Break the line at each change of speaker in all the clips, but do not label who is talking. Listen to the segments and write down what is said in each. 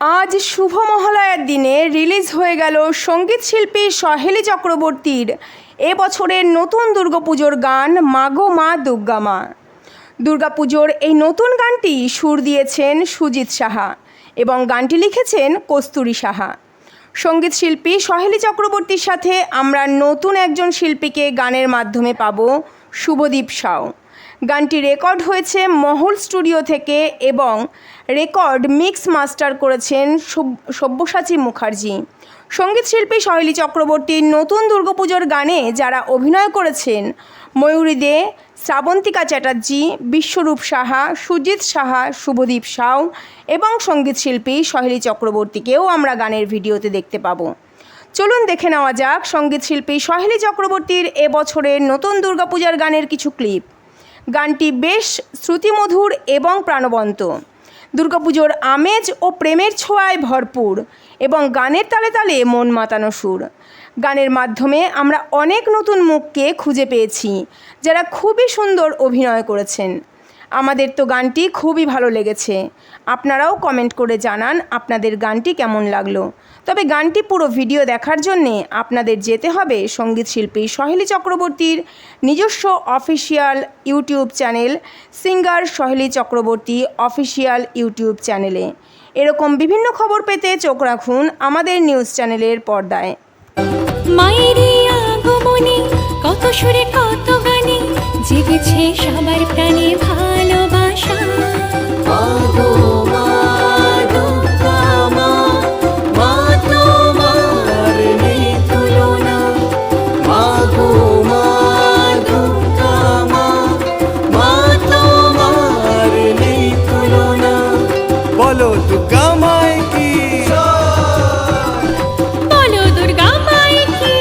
আজ শুভ মহালয়ার দিনে রিলিজ হয়ে গেল সঙ্গীত শিল্পী সহেলী চক্রবর্তীর এবছরের নতুন দুর্গাপুজোর গান মাগো মা দুর্গা মা। দুর্গাপুজোর এই নতুন গানটি সুর দিয়েছেন সুজিত সাহা এবং গানটি লিখেছেন কস্তুরী সাহা। সঙ্গীত শিল্পী সহেলী চক্রবর্তীর সাথে আমরা নতুন একজন শিল্পীকে গানের মাধ্যমে পাব, শুভদীপ সাউ। গানটি রেকর্ড হয়েছে মহল স্টুডিও থেকে এবং রেকর্ড মিক্স মাস্টার করেছেন সব্যসাচী মুখার্জি। সঙ্গীত শিল্পী সহেলী চক্রবর্তীর নতুন দুর্গাপুজোর গানে যারা অভিনয় করেছেন ময়ূরী দে, শ্রাবন্তিকা চ্যাটার্জি, বিশ্বরূপ সাহা, সুজিত সাহা, শুভদীপ সাউ এবং সঙ্গীত শিল্পী সহেলী চক্রবর্তীকেও আমরা গানের ভিডিওতে দেখতে পাবো। চলুন দেখে নেওয়া যাক সঙ্গীত শিল্পী সহেলী চক্রবর্তীর এবছরের নতুন দুর্গাপূজার গানের কিছু ক্লিপ। গানটি বেশ শ্রুতিমধুর এবং প্রাণবন্ত, দুর্গাপুজোর আমেজ ও প্রেমের ছোঁয়ায় ভরপুর এবং গানের তালে তালে মন মাতানো সুর। গানের মাধ্যমে আমরা অনেক নতুন মুখকে খুঁজে পেয়েছি যারা খুবই সুন্দর অভিনয় করেছেন। আমাদের তো গানটি খুবই ভালো লেগেছে। আপনারাও কমেন্ট করে জানান আপনাদের গানটি কেমন লাগলো। তবে গানটি পুরো ভিডিও দেখার জন্যে আপনাদের যেতে হবে সঙ্গীত শিল্পী সহেলী চক্রবর্তীর নিজস্ব official YouTube channel singer Saheli Chakraborty official YouTube চ্যানেলে। এরকম বিভিন্ন খবর পেতে চোখ রাখুন আমাদের নিউজ চ্যানেলের পর্দায়।
মায়ের আগমনে কত সুরে কত গানে জেগেছে সবার প্রাণে ভালোবাসা। মাগো মা দুর্গা মা, মা তোমার নেই তুলনা। মাগো মা দুর্গা মা, মা তোমার নেই তুলনা।
বলো দুর্গা মায় কি,
বলো দুর্গা মায় কি।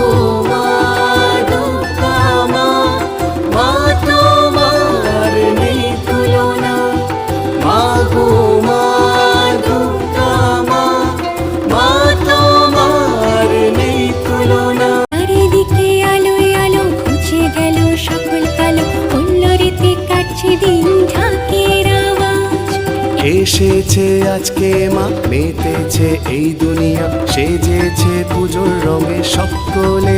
ও মা দুর্গা মা, মা তোমার নেই তুলনা। মাগো মা দুর্গা মা, মা তোমার নেই তুলনা। চারিদিকে আলোয় আলো ঘুচে গেল সকল কালো, হুল্লোড়েতে কাটছে দিন ঢাকের আওয়াজ।
এসেছে আজকে মা, মেতেছে এই দুনিয়া, সেজেছে পুজোর রঙে সকলে।